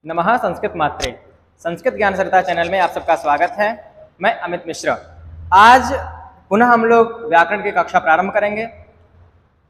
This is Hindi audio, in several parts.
नमः संस्कृत मात्रे। संस्कृत ज्ञान सरिता चैनल में आप सबका स्वागत है। मैं अमित मिश्रा। आज पुनः हम लोग व्याकरण की कक्षा प्रारंभ करेंगे।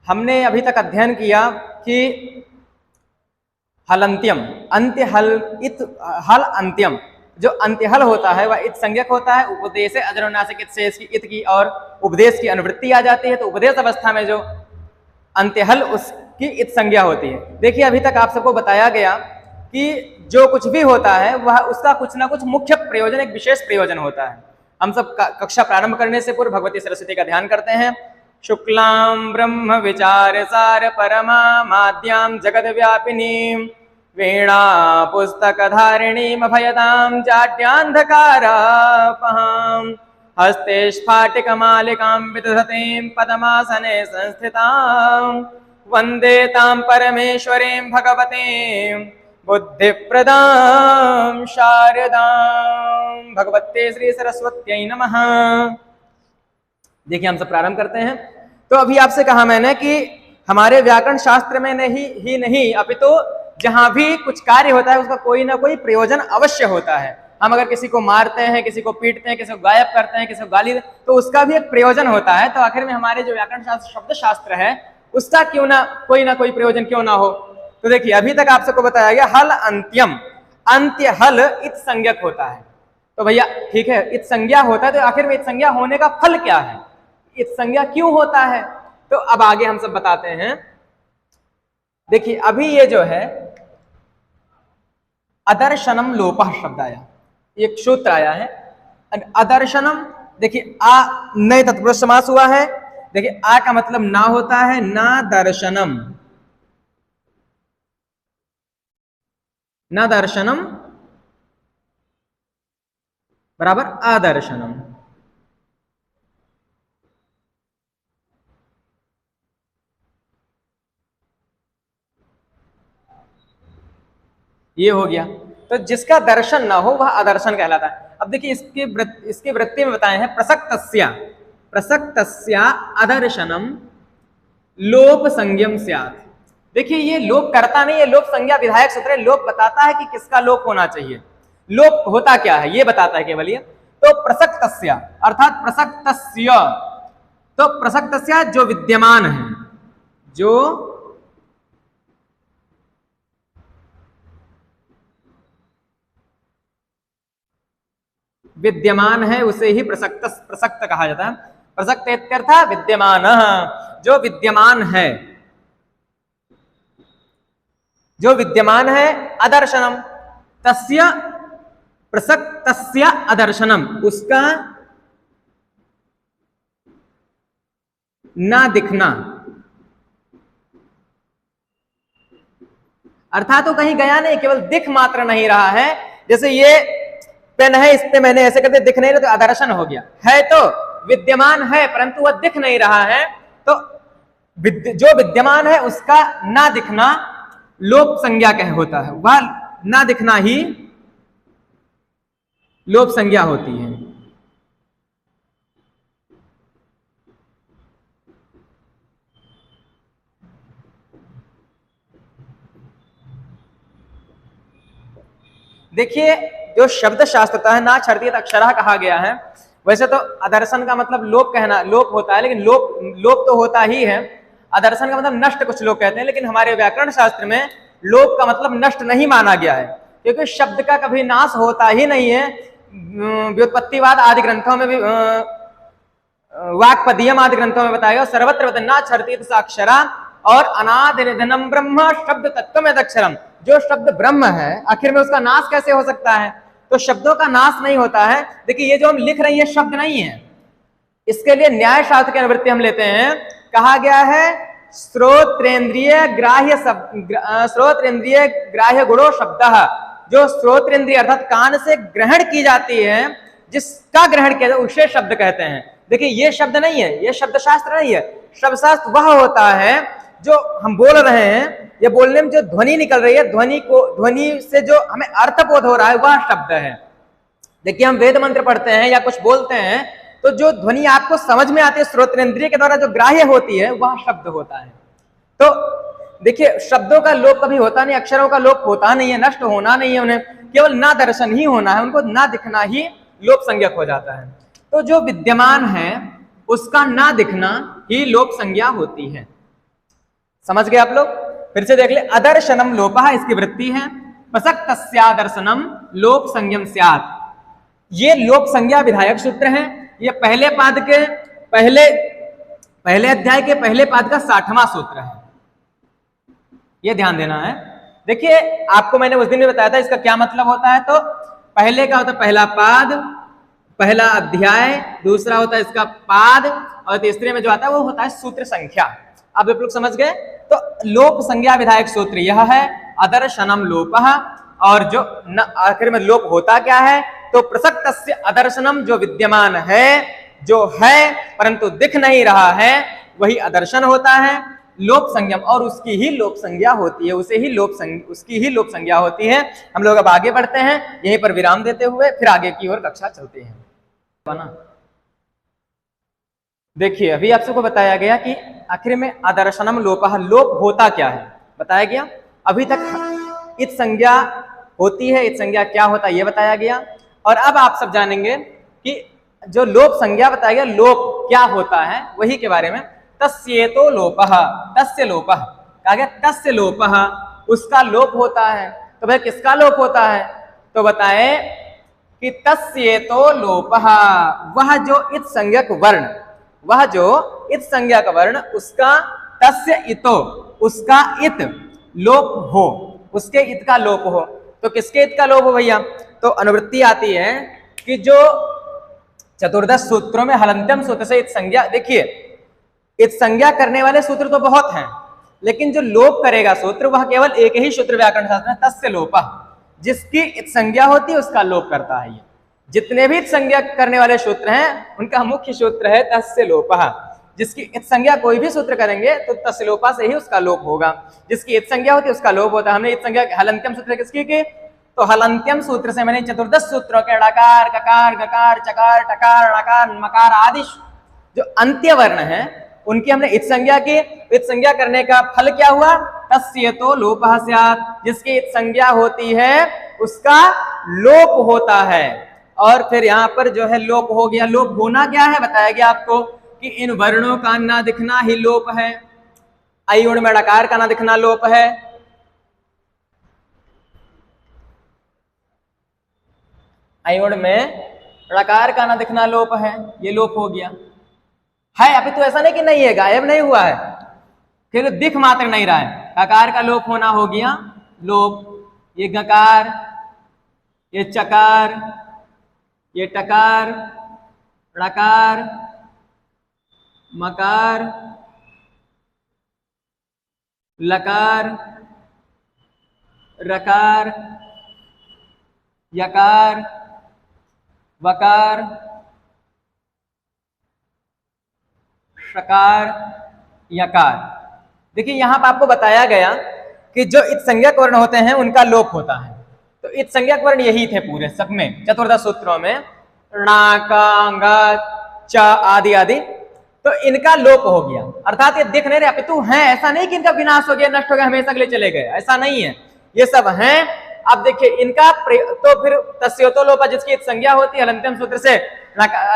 हमने अभी तक अध्ययन किया कि हलंत्यम, अंत्य हल, इत हल अंत्यम। जो अंत्य हल होता है वह इत संज्ञक होता है। उपदेश अजरोनासिक इत से इसकी इत की और उपदेश की अनुवृत्ति आ जाती है, तो उपदेश अवस्था में जो अंत्य हल उसकी इत संज्ञा होती है। देखिए, अभी तक आप सबको बताया गया कि जो कुछ भी होता है वह उसका कुछ ना कुछ मुख्य प्रयोजन, एक विशेष प्रयोजन होता है। हम सब कक्षा प्रारंभ करने से पूर्व भगवती सरस्वती का ध्यान करते हैं। शुक्लां ब्रह्म विचार सार परमा माद्यां जगद व्यापिनीं वीणा पुस्तक धारिणीं अभयदां जाड्यान्धकारापहां हस्ते स्फाटिकमालिकां विदधतीं पद्मासने संस्थितां वन्दे तां परमेश्वरीं भगवतीं बुद्धिप्रदां शारदां भगवते श्री सरस्वत्यै नमः। देखिए, हम सब प्रारंभ करते हैं। तो अभी आपसे कहा मैंने कि हमारे व्याकरण शास्त्र में नहीं अपितु जहां भी कुछ कार्य होता है उसका कोई ना कोई प्रयोजन अवश्य होता है। हम अगर किसी को मारते हैं, किसी को पीटते हैं, किसी को गायब करते हैं, किसी को गाली, तो उसका भी एक प्रयोजन होता है। तो आखिर में हमारे जो व्याकरण शास्त्र, शब्द शास्त्र है, उसका क्यों ना कोई प्रयोजन क्यों ना हो। तो देखिए, अभी तक आप सबको बताया गया हल अंत्यम, अंत्य हल इत संज्ञक होता है। तो भैया ठीक है, इत संज्ञा होता है, तो आखिर में इत संज्ञा होने का फल क्या है, इत संज्ञा क्यों होता है, तो अब आगे हम सब बताते हैं। देखिए, अभी ये जो है अदर्शनम लोपः शब्द आया, एक सूत्र आया है अदर्शनम। देखिए, आ नए तत्पुरुष समास हुआ है। देखिए, आ का मतलब ना होता है, ना दर्शनम, ना दर्शनम बराबर आदर्शनम। ये हो गया। तो जिसका दर्शन ना हो वह अदर्शन कहलाता है। अब देखिए, इसके वृत्ति में बताए हैं प्रसक्तस्या अदर्शनम लोप संज्ञम स्यात्। देखिए, ये लोप करता नहीं है, लोप संज्ञा विधायक सूत्र है। लोप बताता है कि किसका लोप होना चाहिए। लोप होता क्या है ये बताता है केवल ये। तो प्रसक्तस्या अर्थात प्रसक्तस्य, तो प्रसक्तस्या जो विद्यमान है, जो विद्यमान है उसे ही प्रसक्त कहा जाता है। प्रसक्त इत्यर्थ विद्यमान, जो विद्यमान है, जो विद्यमान है। अदर्शनम तस्य प्रसक्तस्य अदर्शनम, उसका ना दिखना, अर्थात वो कहीं गया नहीं, केवल दिख मात्र नहीं रहा है। जैसे ये पेन है, इस पे मैंने ऐसे करते दिख नहीं रहा, तो अदर्शन हो गया। है तो विद्यमान है परंतु वह दिख नहीं रहा है, तो जो विद्यमान है उसका ना दिखना लोप संज्ञा कह होता है। वह ना दिखना ही लोप संज्ञा होती है। देखिए, जो शब्द शास्त्रता है ना छर्दित अक्षरः कहा गया है। वैसे तो अदर्शन का मतलब लोप कहना, लोप होता है, लेकिन लोप तो होता ही है। अदर्शन का मतलब नष्ट कुछ लोग कहते हैं, लेकिन हमारे व्याकरण शास्त्र में लोप का मतलब नष्ट नहीं माना गया है, क्योंकि शब्द का कभी नाश होता ही नहीं है। व्युत्पत्तिवाद आदि ग्रंथों में भी, वाक्पदीयम आदि ग्रंथों में बताया सर्वत्र ना छर्दित अक्षरा और अनादि निधनम ब्रह्म शब्द तत्व में अक्षरम। जो शब्द ब्रह्म है, आखिर में उसका नाश कैसे हो सकता है, तो शब्दों का नाश नहीं होता है। देखिए, ये जो हम लिख रहे हैं शब्द नहीं है, इसके लिए न्याय शास्त्र की अनुवृत्ति हम लेते हैं। कहा गया है श्रोत्रेंद्रिय ग्राह्य गुणो शब्द, जो श्रोत्रेंद्रिय अर्थात कान से ग्रहण की जाती है, जिसका ग्रहण किया जाए उसे शब्द कहते हैं। देखिए, ये शब्द नहीं है, ये शब्द शास्त्र नहीं है। शब्द शास्त्र वह होता है जो हम बोल रहे हैं, ये बोलने में जो ध्वनि निकल रही है, ध्वनि से जो हमें अर्थबोध हो रहा है वह शब्द है। देखिए, हम वेद मंत्र पढ़ते हैं या कुछ बोलते हैं, तो जो ध्वनि आपको समझ में आती है श्रोत्रेंद्रिय के द्वारा जो ग्राह्य होती है वह शब्द होता है। तो देखिए शब्दों का लोप कभी होता नहीं, अक्षरों का लोप होता नहीं है, नष्ट होना नहीं है उन्हें, केवल ना दर्शन ही होना है, उनको ना दिखना ही लोप संज्ञक हो जाता है। तो जो विद्यमान है उसका ना दिखना ही लोप संज्ञा होती है। समझ गए आप लोग? फिर से देख ले, अदर्शनम लोपः इसकी वृत्ति है, प्रसक्तस्यादर्शनम लोप संज्ञम स्यात्। ये लोप संज्ञा विधायक सूत्र है। ये पहले पाद के पहले अध्याय के पहले पाद का 60वां सूत्र है, ये ध्यान देना है। देखिए आपको मैंने उस दिन भी बताया था इसका क्या मतलब होता है। तो पहले का होता है पहला पाद, पहला अध्याय, दूसरा होता है इसका पाद, और तीसरे में जो आता है वो होता है सूत्र संख्या। अब आप लोग समझ गए? तो लोप संज्ञा विधायक सूत्र यह है, अदर्शनम लोपः, और जो आखिर में लोप होता क्या है, तो प्रसक्तस्य अदर्शनम, जो विद्यमान है, जो है परंतु दिख नहीं रहा है, वही अदर्शन होता है। लोप संज्ञम, और उसकी ही लोप संज्ञा होती है, उसकी ही लोप संज्ञा होती है। हम लोग अब आगे बढ़ते हैं, यहीं पर विराम देते हुए फिर आगे की ओर कक्षा चलते हैं। देखिए अभी आप सबको बताया गया कि आखिर में अदर्शनम लोपः, लोप होता क्या है बताया गया। अभी तक इत संज्ञा होती है, इत संज्ञा क्या होता है ये बताया गया। और अब आप सब जानेंगे कि जो लोप संज्ञा बताया गया, लोप क्या होता है वही के बारे में। तस्येतो लोपः, तस्य लोपः कहा गया, तस्य लोपः, उसका लोप होता है। तो भाई किसका लोप होता है? तो बताए कि तस्येतो लोपः, वह जो इत संज्ञक वर्ण, वह जो इत संज्ञक वर्ण, उसका तस्य इतो, उसका इत लोप हो, उसके इत का लोप हो। तो किसके इत का लोप हो भैया? तो अनुवृत्ति आती है कि जो चतुर्दश सूत्रों में हलंत्यम सूत्र से इत संज्ञा, देखिए इत संज्ञा करने वाले सूत्र तो बहुत हैं, लेकिन जो लोप करेगा सूत्र वह केवल एक ही सूत्र व्याकरण शास्त्र में, तस्य लोपः, जिसकी इत संज्ञा होती है उसका लोप करता है। ये जितने भी इत संज्ञा करने वाले सूत्र हैं उनका मुख्य सूत्र है तस्य लोपः। जिसकी इत संज्ञा कोई भी सूत्र करेंगे तो तस्य लोपः से ही उसका लोप होगा। जिसकी इत संज्ञा होती है उसका लोप होता है। हमने इत संज्ञा हलंत्यम सूत्र किसकी की? तो हलंत्यम सूत्र से मैंने चतुर्दश सूत्रों के ड़कार, ककार, गकार, चकार, टकार, णकार, मकार आदि जो अंत्य वर्ण है उनकी हमने इत संज्ञा की। इत संज्ञा करने का फल क्या हुआ? तस्येतो लोपः स्यात्, जिसकी इत संज्ञा होती है उसका लोप होता है। और फिर यहाँ पर जो है लोप हो गया। लोप होना क्या है बताया गया आपको कि इन वर्णों का ना दिखना ही लोप है। अयुण में ड़कार का ना दिखना लोप है, अयुण में ड़कार का ना दिखना लोप है, ये लोप हो गया है। अभी तो ऐसा नहीं कि नहीं है, गायब नहीं हुआ है, फिर दिख मात्र नहीं रहा है। ककार का लोप होना हो गया लोप। ये गकार, ये चकार, ये टकार, ड़कार, मकार, लकार, रकार, यकार, वकार, षकार, यकार। देखिए यहां पर आपको बताया गया कि जो इत संज्ञक वर्ण होते हैं उनका लोप होता है। तो इत संज्ञक वर्ण यही थे पूरे सब में, चतुर्दश सूत्रों में, णा, का, ग, च आदि आदि। तो इनका लोप हो गया, अर्थात ये दिख नहीं रहे अपितु हैं। ऐसा नहीं कि इनका विनाश हो गया, नष्ट हो गया, हमेशा के लिए चले गए, ऐसा नहीं है, ये सब हैं। अब देखिए इनका तो फिर तस्योतो लोपः, जिसकी इत संज्ञा होती है हलंत्यम सूत्र से,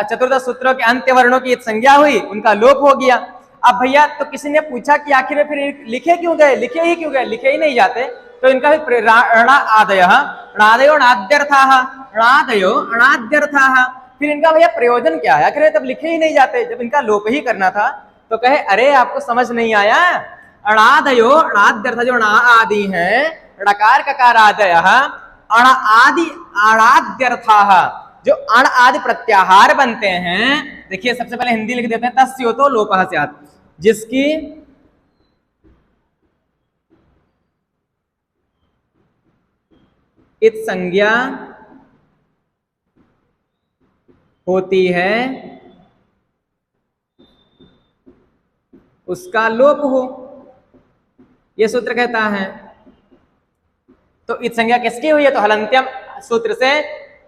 चतुर्दश सूत्रों के अंत्य वर्णों की इत संज्ञा हुई, उनका लोप हो गया। अब भैया तो किसी ने पूछा कि आखिर में फिर लिखे क्यों गए, लिखे ही क्यों गए? लिखे ही नहीं जाते। तो इनका भी णादयो णाद्यर्थाः, णादयो णाद्यर्थाः, फिर इनका भैया प्रयोजन क्या है? आखिर तब लिखे ही नहीं जाते, जब इनका लोप ही करना था। तो कहे अरे आपको समझ नहीं आया, अणादयो अणाद्यर्थ, जो णा आदि हैं, ड़कार ककार आदयः, अण आदि अणाद्यर्थाः, जो अण आदि प्रत्याहार बनते हैं। देखिए सबसे पहले हिंदी लिख देते हैं, तस्योतो लोपः स्यात्, जिसकी इत संज्ञा होती है उसका लोप हो, यह सूत्र कहता है। तो इत संज्ञा किसकी हुई है? तो हलंत्यम सूत्र से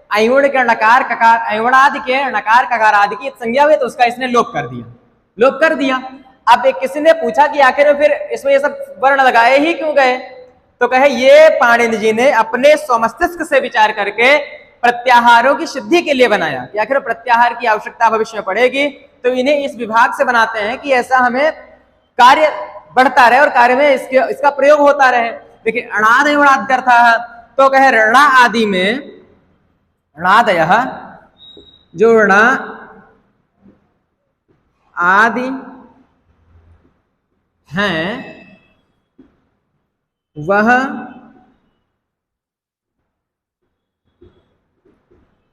अयुण के णकार ककार, अयुणादि के णकार ककार आदि की इत संज्ञा हुई, तो उसका इसने लोप कर दिया, लोप कर दिया। अब एक किसी ने पूछा कि आखिर में फिर इसमें ये सब वर्ण लगाए ही क्यों गए, तो कहे ये पाणिनि जी ने अपने स्वमस्तिष्क से विचार करके प्रत्याहारों की सिद्धि के लिए बनाया कि आखिर प्रत्याहार की आवश्यकता भविष्य में पड़ेगी, तो इन्हें इस विभाग से बनाते हैं कि ऐसा हमें कार्य बढ़ता रहे और कार्य में इसका प्रयोग होता रहे। देखिए अणादय अणाद्यर्थः, तो कहे ऋणा आदि में ऋणादय जो ऋणा आदि हैं वह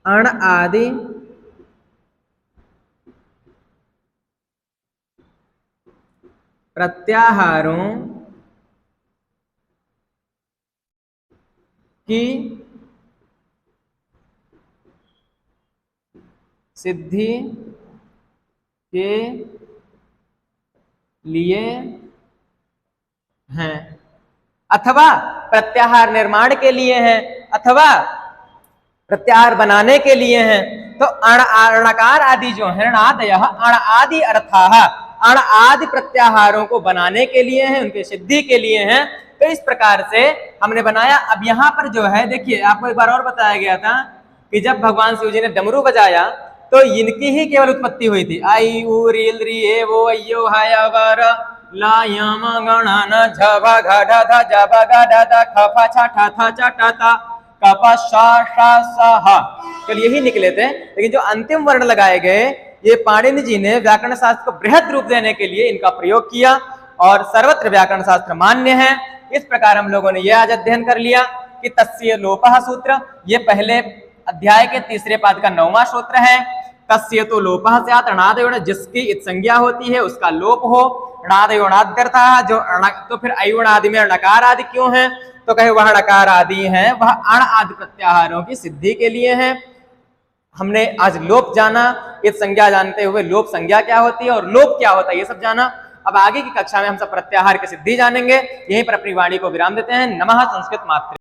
अण आदि प्रत्याहारों की सिद्धि के लिए हैं, अथवा प्रत्याहार निर्माण के लिए हैं, अथवा प्रत्याहार बनाने के लिए हैं। तो अणकार आदि जो है ऋणादय अण आदि अर्थाः, अण आदि प्रत्याहारों को बनाने के लिए हैं, उनके सिद्धि के लिए हैं। तो इस प्रकार से हमने बनाया। अब यहाँ पर जो है देखिए आपको एक बार और बताया गया था कि जब भगवान शिव जी ने डमरू बजाया तो इनकी ही केवल उत्पत्ति हुई थी। आई उ रील री ए वो अयो हाया वर ला यम गणा न झ घ ढ ध ज ब ग ड द ख फ छ ठ थ च ट त क प श ष स ह, चल यही निकले थे। लेकिन जो अंतिम वर्ण लगाए गए ये पाणिनि जी ने व्याकरण शास्त्र को बृहद रूप देने के लिए इनका प्रयोग किया और सर्वत्र व्याकरण शास्त्र मान्य है। इस प्रकार हम लोगों ने यह आज अध्ययन कर लिया कि तस्य लोपः सूत्र, ये पहले अध्याय के तीसरे पाद का 9वां सूत्र है। तस्य तो लोपः स्यात् अणादयोण, जिसकी इत संज्ञा होती है उसका लोप हो। अणादयोणाद्यर्थः, जो तो फिर अयुण आदि में णकार आदि क्यों है, तो कहे वह णकार आदि है वह अण आदि प्रत्याहारों की सिद्धि के लिए है। हमने आज लोप जाना, इत संज्ञा जानते हुए लोप संज्ञा क्या होती है और लोप क्या होता है ये सब जाना। अब आगे की कक्षा में हम सब प्रत्याहार की सिद्धि जानेंगे। यहीं पर अपनी वाणी को विराम देते हैं। नमः संस्कृत मातृ।